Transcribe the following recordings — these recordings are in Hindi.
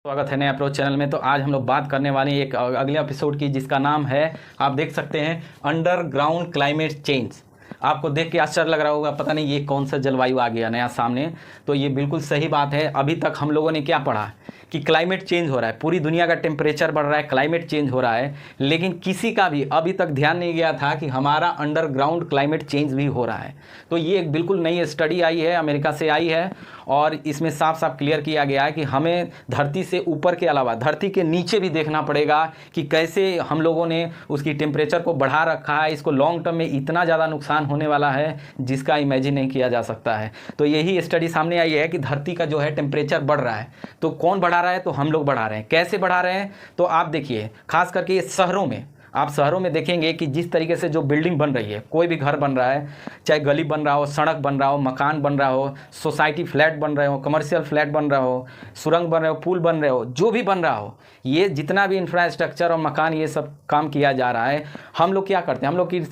स्वागत है नए अप्रोच चैनल में। तो आज हम लोग बात करने वाले एक अगले एपिसोड की, जिसका नाम है, आप देख सकते हैं, अंडरग्राउंड क्लाइमेट चेंज। आपको देख के आश्चर्य लग रहा होगा, पता नहीं ये कौन सा जलवायु आ गया नया सामने। तो ये बिल्कुल सही बात है। अभी तक हम लोगों ने क्या पढ़ा कि क्लाइमेट चेंज हो रहा है, पूरी दुनिया का टेम्परेचर बढ़ रहा है, क्लाइमेट चेंज हो रहा है, लेकिन किसी का भी अभी तक ध्यान नहीं गया था कि हमारा अंडरग्राउंड क्लाइमेट चेंज भी हो रहा है। तो ये एक बिल्कुल नई स्टडी आई है, अमेरिका से आई है, और इसमें साफ साफ क्लियर किया गया है कि हमें धरती से ऊपर के अलावा धरती के नीचे भी देखना पड़ेगा कि कैसे हम लोगों ने उसकी टेम्परेचर को बढ़ा रखा है। इसको लॉन्ग टर्म में इतना ज़्यादा नुकसान होने वाला है जिसका इमेजिन नहीं किया जा सकता है। तो यही स्टडी सामने आई है कि धरती का जो है टेम्परेचर बढ़ रहा है। तो कौन बढ़ा रहा है? तो हम लोग बढ़ा रहे हैं। कैसे बढ़ा रहे हैं? तो आप देखिए, खास करके ये शहरों में, आप शहरों में देखेंगे कि जिस तरीके से जो बिल्डिंग बन रही है, कोई भी घर बन रहा है, चाहे गली बन रहा हो, सड़क बन रहा हो, मकान बन रहा हो, सोसाइटी फ्लैट बन रहे हो, कमर्शियल फ्लैट बन रहा हो, सुरंग बन रहे हो, पुल बन रहे हो, जो भी बन रहा हो, ये जितना भी इंफ्रास्ट्रक्चर और मकान ये सब काम किया जा रहा है, हम लोग क्या करते हैं? हम लोग की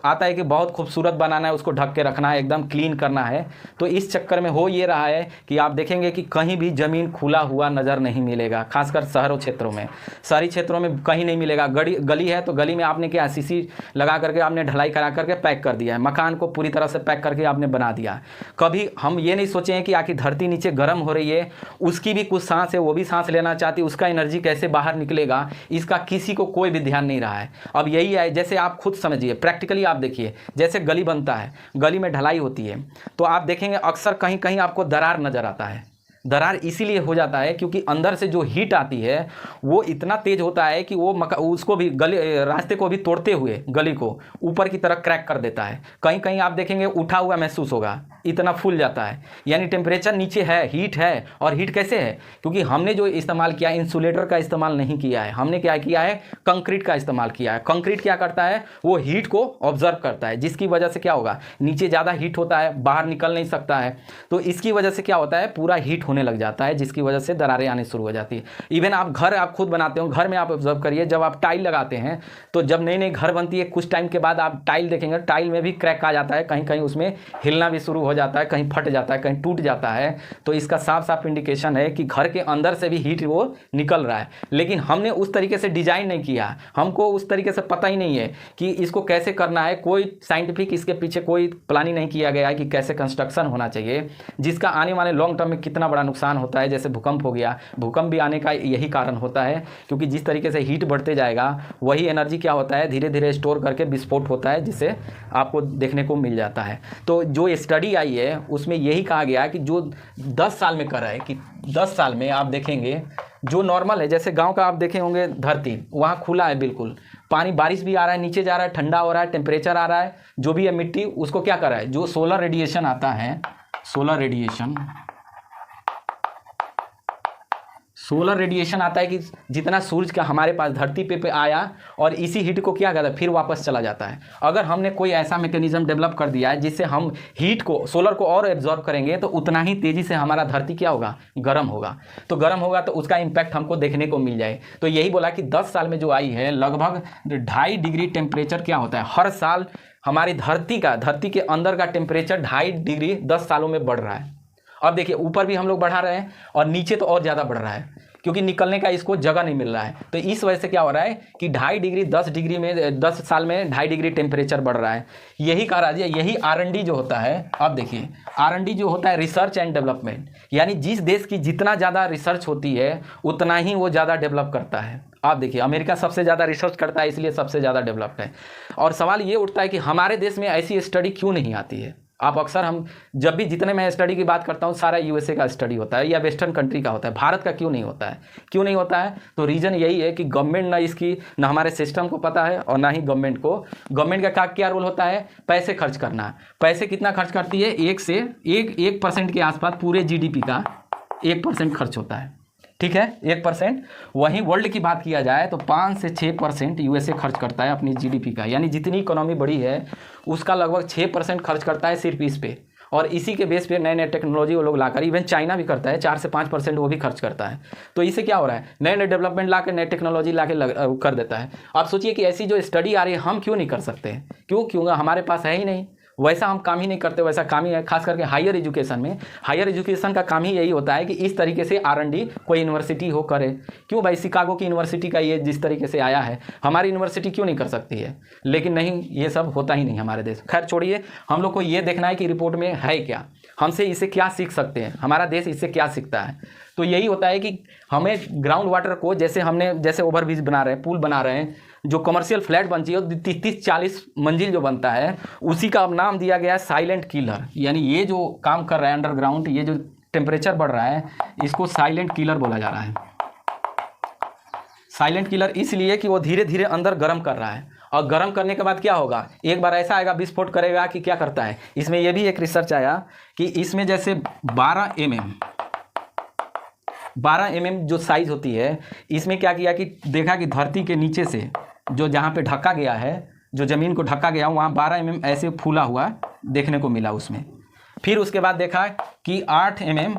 आता है कि बहुत खूबसूरत बनाना है, उसको ढक के रखना है, एकदम क्लीन करना है। तो इस चक्कर में हो ये रहा है कि आप देखेंगे कि कहीं भी ज़मीन खुला हुआ नज़र नहीं मिलेगा, खासकर शहरों क्षेत्रों में। शहरी क्षेत्रों में कहीं नहीं मिलेगा। गली है तो गली में आपने क्या सीसी लगा करके आपने ढलाई करा करके पैक कर दिया है, मकान को पूरी तरह से पैक करके आपने बना दिया। कभी हम ये नहीं सोचे हैं कि आखिर धरती नीचे गर्म हो रही है, उसकी भी कुछ सांस है, वो भी सांस लेना चाहती है, उसका एनर्जी कैसे बाहर निकलेगा, इसका किसी को कोई भी ध्यान नहीं रहा है। अब यही है, जैसे आप खुद समझिए, प्रैक्टिकली आप देखिए, जैसे गली बनता है, गली में ढलाई होती है, तो आप देखेंगे अक्सर कहीं कहीं आपको दरार नज़र आता है। दरार इसीलिए हो जाता है क्योंकि अंदर से जो हीट आती है वो इतना तेज होता है कि वो उसको भी गली रास्ते को भी तोड़ते हुए गली को ऊपर की तरफ क्रैक कर देता है। कहीं कहीं आप देखेंगे उठा हुआ महसूस होगा, इतना फूल जाता है। यानी टेम्परेचर नीचे है, हीट है। और हीट कैसे है? क्योंकि हमने जो इस्तेमाल किया है, इंसुलेटर का इस्तेमाल नहीं किया है, हमने क्या किया है? कंक्रीट का इस्तेमाल किया है। कंक्रीट क्या करता है? वो हीट को ऑब्जर्व करता है, जिसकी वजह से क्या होगा, नीचे ज़्यादा हीट होता है, बाहर निकल नहीं सकता है। तो इसकी वजह से क्या होता है, पूरा हीट होने लग जाता है, जिसकी वजह से दरारें आने शुरू हो जाती है। इवन आप घर आप खुद बनाते हो, घर में आप ऑब्जर्व करिए, जब आप टाइल लगाते हैं, तो जब नई नई घर बनती है, कुछ टाइम के बाद आप टाइल देखेंगे, टाइल में भी क्रैक आ जाता है, कहीं कहीं उसमें हिलना भी शुरू हो जाता है, कहीं फट जाता है, कहीं टूट जाता है। तो इसका साफ साफ इंडिकेशन है कि घर के अंदर से भी हीट वो निकल रहा है। लेकिन हमने उस तरीके से डिजाइन नहीं किया, हमको उस तरीके से पता ही नहीं है कि इसको कैसे करना है। कोई साइंटिफिक इसके पीछे कोई प्लानिंग नहीं किया गया है कि कैसे कंस्ट्रक्शन होना चाहिए, जिसका आने वाले लॉन्ग टर्म में कितना बड़ा नुकसान होता है। जैसे भूकंप हो गया, भूकंप भी आने का यही कारण होता है, क्योंकि जिस तरीके से हीट बढ़ते जाएगा, वही एनर्जी क्या होता है, धीरे धीरे स्टोर करके विस्फोट होता है, जिसे आपको देखने को मिल जाता है। तो जो स्टडी आई है उसमें यही कहा गया है कि जो 10 साल में कर रहा है, कि 10 साल में आप देखेंगे जो नॉर्मल है, जैसे गांव का आप देखे होंगे, धरती वहाँ खुला है बिल्कुल, पानी बारिश भी आ रहा है, नीचे जा रहा है, ठंडा हो रहा है, टेम्परेचर आ रहा है, जो भी है मिट्टी उसको क्या कर रहा है, जो सोलर रेडिएशन आता है, सोलर रेडिएशन आता है कि जितना सूरज का हमारे पास धरती पे आया, और इसी हीट को क्या करता है, फिर वापस चला जाता है। अगर हमने कोई ऐसा मैकेनिज्म डेवलप कर दिया है जिससे हम हीट को, सोलर को और एब्जॉर्ब करेंगे, तो उतना ही तेज़ी से हमारा धरती क्या होगा, गर्म होगा। तो गर्म होगा तो उसका इम्पैक्ट हमको देखने को मिल जाए। तो यही बोला कि 10 साल में जो आई है, लगभग 2.5 डिग्री टेम्परेचर क्या होता है, हर साल हमारी धरती के अंदर का टेम्परेचर 2.5 डिग्री 10 सालों में बढ़ रहा है। अब देखिए, ऊपर भी हम लोग बढ़ा रहे हैं और नीचे तो और ज़्यादा बढ़ रहा है, क्योंकि निकलने का इसको जगह नहीं मिल रहा है। तो इस वजह से क्या हो रहा है कि 2.5 डिग्री 10 डिग्री में 10 साल में 2.5 डिग्री टेम्परेचर बढ़ रहा है। यही कहा राजा, यही R&D जो होता है। अब देखिए, R&D जो होता है, रिसर्च एंड डेवलपमेंट, यानी जिस देश की जितना ज़्यादा रिसर्च होती है उतना ही वो ज़्यादा डेवलप करता है। आप देखिए, अमेरिका सबसे ज़्यादा रिसर्च करता है, इसलिए सबसे ज़्यादा डेवलप्ड है। और सवाल ये उठता है कि हमारे देश में ऐसी स्टडी क्यों नहीं आती है। आप अक्सर, हम जब भी जितने मैं स्टडी की बात करता हूँ, सारा USA का स्टडी होता है या वेस्टर्न कंट्री का होता है, भारत का क्यों नहीं होता है? क्यों नहीं होता है? तो रीज़न यही है कि गवर्नमेंट ना इसकी, ना हमारे सिस्टम को पता है, और ना ही गवर्नमेंट को। गवर्नमेंट का क्या रोल होता है? पैसे खर्च करना। पैसे कितना खर्च करती है? 1% के आसपास पूरे GDP का 1% खर्च होता है, ठीक है, 1%। वहीं वर्ल्ड की बात किया जाए तो 5 से 6% USA खर्च करता है अपनी GDP का, यानी जितनी इकोनॉमी बड़ी है उसका लगभग 6% खर्च करता है सिर्फ इस पे। और इसी के बेस पे नए नए टेक्नोलॉजी वो लोग लाकर, इवन चाइना भी करता है, 4 से 5% वो भी खर्च करता है। तो इससे क्या हो रहा है, नए नए डेवलपमेंट ला के, नए टेक्नोलॉजी ला के कर देता है। आप सोचिए कि ऐसी जो स्टडी आ रही है, हम क्यों नहीं कर सकते? क्यों हमारे पास है ही नहीं। वैसा हम काम ही नहीं करते, वैसा काम ही है खास करके हायर एजुकेशन में। हायर एजुकेशन का काम ही यही होता है कि इस तरीके से R&D कोई यूनिवर्सिटी हो करे। क्यों भाई, शिकागो की यूनिवर्सिटी का ये जिस तरीके से आया है, हमारी यूनिवर्सिटी क्यों नहीं कर सकती है? लेकिन नहीं, ये सब होता ही नहीं हमारे देश। खैर छोड़िए, हम लोग को ये देखना है कि रिपोर्ट में है क्या, हमसे इससे क्या सीख सकते हैं, हमारा देश इससे क्या सीखता है। तो यही होता है कि हमें ग्राउंड वाटर को, जैसे ओवरब्रिज बना रहे हैं, पुल बना रहे हैं, जो कमर्शियल फ्लैट बनती है 30-40 मंजिल जो बनता है, उसी का अब नाम दिया गया है साइलेंट किलर। यानी ये जो काम कर रहा है अंडरग्राउंड, ये जो टेम्परेचर बढ़ रहा है, इसको साइलेंट किलर बोला जा रहा है। साइलेंट किलर इसलिए कि वो धीरे धीरे अंदर गर्म कर रहा है, और गर्म करने के बाद क्या होगा, एक बार ऐसा आएगा विस्फोट करेगा कि क्या करता है। इसमें यह भी एक रिसर्च आया कि इसमें जैसे 12 mm जो साइज होती है, इसमें क्या किया कि देखा कि धरती के नीचे से जो जहाँ पे ढका गया है, जो ज़मीन को ढका गया, वहाँ 12 mm ऐसे फूला हुआ देखने को मिला उसमें। फिर उसके बाद देखा कि 8 mm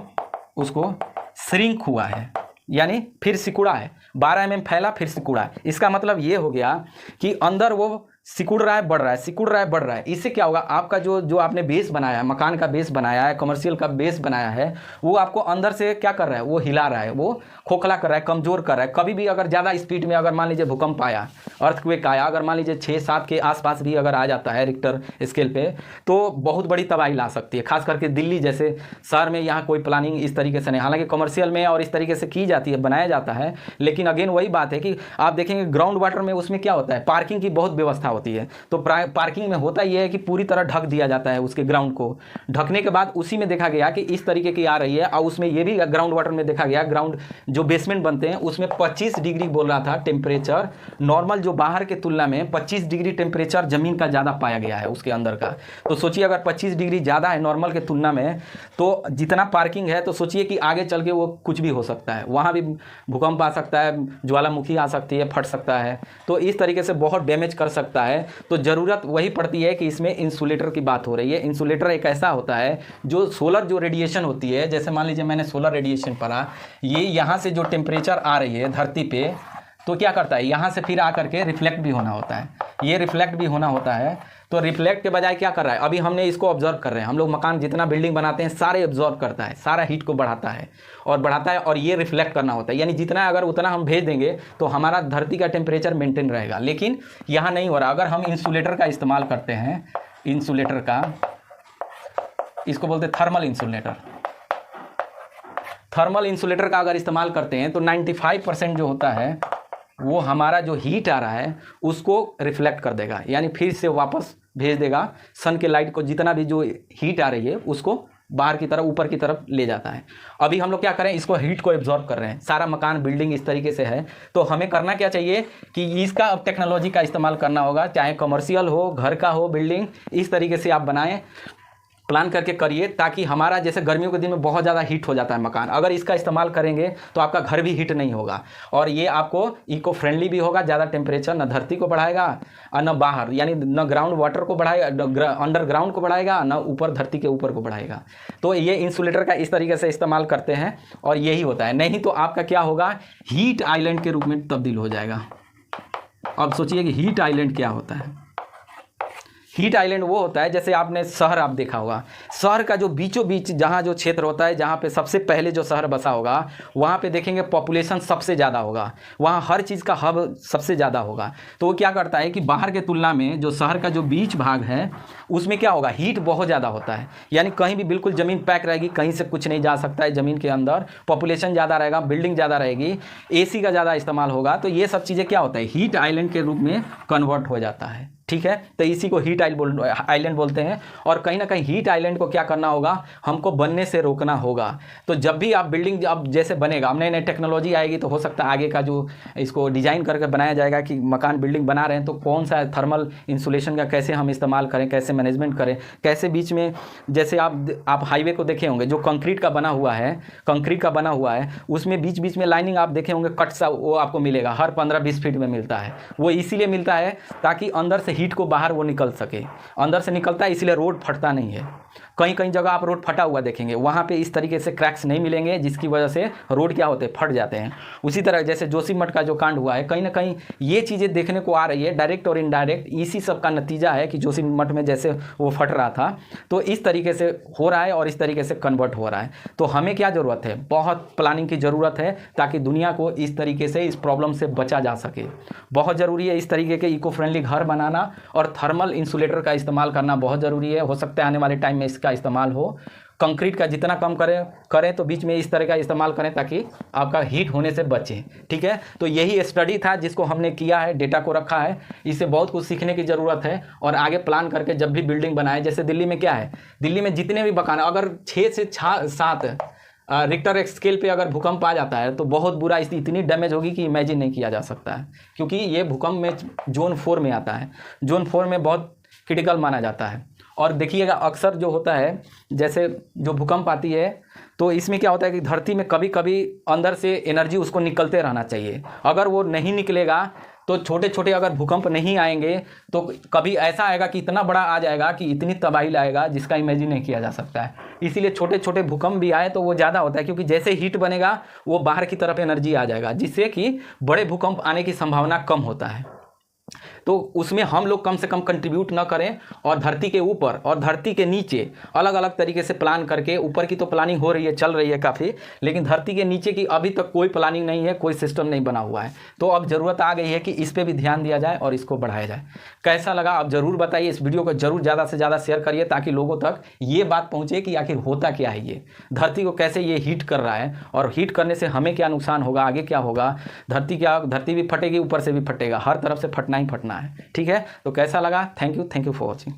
उसको श्रिंक हुआ है, यानी फिर सिकुड़ा है। 12 mm फैला, फिर सिकुड़ा है। इसका मतलब ये हो गया कि अंदर वो सिकुड़ रहा है, बढ़ रहा है, सिकुड़ रहा है, बढ़ रहा है। इससे क्या होगा, आपका जो आपने बेस बनाया है, मकान का बेस बनाया है, कमर्शियल का बेस बनाया है, वो आपको अंदर से क्या कर रहा है, वो हिला रहा है, वो खोखला कर रहा है, कमज़ोर कर रहा है। कभी भी अगर ज़्यादा स्पीड में अगर मान लीजिए भूकंप आया, अर्थक्वेक आया, अगर मान लीजिए 6-7 के आसपास भी अगर आ जाता है रिक्टर स्केल पे, तो बहुत बड़ी तबाही ला सकती है। खास करके दिल्ली जैसे शहर में, यहाँ कोई प्लानिंग इस तरीके से नहीं, हालांकि कमर्शियल में और इस तरीके से की जाती है, बनाया जाता है, लेकिन अगेन वही बात है कि आप देखेंगे ग्राउंड वाटर में उसमें क्या होता है, पार्किंग की बहुत व्यवस्था होती है। तो पार्किंग में होता ये है कि पूरी तरह ढक दिया जाता है उसके ग्राउंड को। ढकने के बाद उसी में देखा गया कि इस तरीके की आ रही है, और उसमें ये भी ग्राउंड वाटर में देखा गया, ग्राउंड जो बेसमेंट बनते हैं उसमें 25 डिग्री बोल रहा था टेम्परेचर, नॉर्मल जो बाहर के तुलना में 25 डिग्री टेम्परेचर ज़मीन का ज़्यादा पाया गया है उसके अंदर का। तो सोचिए अगर 25 डिग्री ज़्यादा है नॉर्मल के तुलना में, तो जितना पार्किंग है, तो सोचिए कि आगे चल के वो कुछ भी हो सकता है, वहाँ भी भूकंप आ सकता है, ज्वालामुखी आ सकती है, फट सकता है, तो इस तरीके से बहुत डैमेज कर सकता है। तो ज़रूरत वही पड़ती है कि इसमें इंसुलेटर की बात हो रही है। इंसुलेटर एक ऐसा होता है जो सोलर जो रेडिएशन होती है, जैसे मान लीजिए मैंने सोलर रेडिएशन पढ़ा, ये यहाँ से जो टेम्परेचर आ रही है धरती पे, तो क्या करता है, यहाँ से फिर आकर के रिफ्लेक्ट भी होना होता है, ये रिफ्लेक्ट भी होना होता है। तो रिफ्लेक्ट के बजाय क्या कर रहा है, अभी हमने इसको ऑब्जर्व कर रहे हैं, हम लोग मकान जितना बिल्डिंग बनाते हैं सारे ऑब्जर्व करता है, सारा हीट को बढ़ाता है और बढ़ाता है, और ये रिफ्लेक्ट करना होता है। यानी जितना अगर उतना हम भेज देंगे तो हमारा धरती का टेम्परेचर मेंटेन रहेगा, लेकिन यहाँ नहीं हो रहा। अगर हम इंसुलेटर का इस्तेमाल करते हैं, इंसुलेटर का, इसको बोलते हैं थर्मल इंसुलेटर, थर्मल इंसुलेटर का अगर इस्तेमाल करते हैं तो 95% जो होता है वो हमारा जो हीट आ रहा है उसको रिफ्लेक्ट कर देगा, यानी फिर से वापस भेज देगा सन के लाइट को, जितना भी जो हीट आ रही है उसको बाहर की तरफ, ऊपर की तरफ ले जाता है। अभी हम लोग क्या करें, इसको हीट को एब्जॉर्ब कर रहे हैं, सारा मकान बिल्डिंग इस तरीके से है। तो हमें करना क्या चाहिए कि इसका अब टेक्नोलॉजी का इस्तेमाल करना होगा, चाहे कमर्शियल हो, घर का हो, बिल्डिंग, इस तरीके से आप बनाएं, प्लान करके करिए, ताकि हमारा जैसे गर्मियों के दिन में बहुत ज़्यादा हीट हो जाता है मकान, अगर इसका इस्तेमाल करेंगे तो आपका घर भी हीट नहीं होगा, और ये आपको इको फ्रेंडली भी होगा। ज़्यादा टेम्परेचर न धरती को बढ़ाएगा और न बाहर, यानी न ग्राउंड वाटर को बढ़ाएगा, अंडरग्राउंड को बढ़ाएगा, न ऊपर धरती के ऊपर को बढ़ाएगा। तो ये इंसुलेटर का इस तरीके से इस्तेमाल करते हैं और यही होता है। नहीं तो आपका क्या होगा, हीट आइलैंड के रूप में तब्दील हो जाएगा। अब सोचिए कि हीट आइलैंड क्या होता है। हीट आइलैंड वो होता है, जैसे आपने शहर आप देखा होगा, शहर का जो बीचों बीच जहाँ जो क्षेत्र होता है, जहाँ पे सबसे पहले जो शहर बसा होगा, वहाँ पे देखेंगे पॉपुलेशन सबसे ज़्यादा होगा, वहाँ हर चीज़ का हब सबसे ज़्यादा होगा। तो वो क्या करता है कि बाहर के तुलना में जो शहर का जो बीच भाग है उसमें क्या होगा, हीट बहुत ज़्यादा होता है, यानी कहीं भी बिल्कुल ज़मीन पैक रहेगी, कहीं से कुछ नहीं जा सकता है ज़मीन के अंदर, पॉपुलेशन ज़्यादा रहेगा, बिल्डिंग ज़्यादा रहेगी, AC का ज़्यादा इस्तेमाल होगा। तो ये सब चीज़ें क्या होता है, हीट आइलैंड के रूप में कन्वर्ट हो जाता है। ठीक है, तो इसी को हीट आइलैंड बोलते हैं। और कहीं ना कहीं हीट आइलैंड को क्या करना होगा, हमको बनने से रोकना होगा। तो जब भी आप बिल्डिंग अब जैसे बनेगा, अब नई नई टेक्नोलॉजी आएगी, तो हो सकता है आगे का जो इसको डिज़ाइन करके बनाया जाएगा कि मकान बिल्डिंग बना रहे हैं तो कौन सा थर्मल इंसुलेशन का कैसे हम इस्तेमाल करें, कैसे मैनेजमेंट करें, कैसे बीच में, जैसे आप हाईवे को देखे होंगे जो कंक्रीट का बना हुआ है, उसमें बीच बीच में लाइनिंग आप देखे होंगे, कट सा वो आपको मिलेगा, हर 15-20 फीट में मिलता है। वो इसीलिए मिलता है ताकि अंदर से हीट को बाहर वो निकल सके, अंदर से निकलता है, इसलिए रोड फटता नहीं है। कहीं कहीं जगह आप रोड फटा हुआ देखेंगे, वहाँ पे इस तरीके से क्रैक्स नहीं मिलेंगे जिसकी वजह से रोड क्या होते हैं, फट जाते हैं। उसी तरह जैसे जोशीमठ का जो कांड हुआ है, कहीं ना कहीं ये चीज़ें देखने को आ रही है, डायरेक्ट और इनडायरेक्ट इसी सब का नतीजा है कि जोशीमठ में जैसे वो फट रहा था तो इस तरीके से हो रहा है और इस तरीके से कन्वर्ट हो रहा है। तो हमें क्या ज़रूरत है, बहुत प्लानिंग की ज़रूरत है ताकि दुनिया को इस तरीके से इस प्रॉब्लम से बचा जा सके। बहुत ज़रूरी है इस तरीके के इको फ्रेंडली घर बनाना और थर्मल इंसुलेटर का इस्तेमाल करना बहुत ज़रूरी है। हो सकता है आने वाले टाइम में इसका इस्तेमाल हो। कंक्रीट का जितना कम करें तो बीच में इस तरह का इस्तेमाल करें ताकि आपका हीट होने से बचे। ठीक है, तो यही स्टडी था जिसको हमने किया है, डेटा को रखा है। इससे बहुत कुछ सीखने की ज़रूरत है और आगे प्लान करके जब भी बिल्डिंग बनाए, जैसे दिल्ली में क्या है, दिल्ली में जितने भी मकान अगर 6 से 7 रिक्टर स्केल पे अगर भूकंप आ जाता है तो बहुत बुरा, इतनी डैमेज होगी कि इमेजिन नहीं किया जा सकता है, क्योंकि ये भूकंप में जोन 4 में आता है। जोन 4 में बहुत क्रिटिकल माना जाता है। और देखिएगा अक्सर जो होता है, जैसे जो भूकंप आती है तो इसमें क्या होता है कि धरती में कभी कभी अंदर से एनर्जी उसको निकलते रहना चाहिए। अगर वो नहीं निकलेगा तो छोटे छोटे अगर भूकंप नहीं आएंगे तो कभी ऐसा आएगा कि इतना बड़ा आ जाएगा कि इतनी तबाही लाएगा जिसका इमेजिन नहीं किया जा सकता है। इसीलिए छोटे छोटे भूकंप भी आए तो वो ज़्यादा होता है, क्योंकि जैसे हीट बनेगा वो बाहर की तरफ एनर्जी आ जाएगा, जिससे कि बड़े भूकंप आने की संभावना कम होता है। तो उसमें हम लोग कम से कम कंट्रीब्यूट ना करें और धरती के ऊपर और धरती के नीचे अलग अलग तरीके से प्लान करके, ऊपर की तो प्लानिंग हो रही है, चल रही है काफ़ी, लेकिन धरती के नीचे की अभी तक कोई प्लानिंग नहीं है, कोई सिस्टम नहीं बना हुआ है। तो अब ज़रूरत आ गई है कि इस पर भी ध्यान दिया जाए और इसको बढ़ाया जाए। कैसा लगा आप ज़रूर बताइए। इस वीडियो को ज़रूर ज़्यादा से ज़्यादा शेयर करिए ताकि लोगों तक ये बात पहुँचे कि आखिर होता क्या है, ये धरती को कैसे ये हीट कर रहा है और हीट करने से हमें क्या नुकसान होगा, आगे क्या होगा। धरती भी फटेगी, ऊपर से भी फटेगा, हर तरफ से फटना ही फटना है। ठीक है, तो कैसा लगा? Thank you for watching.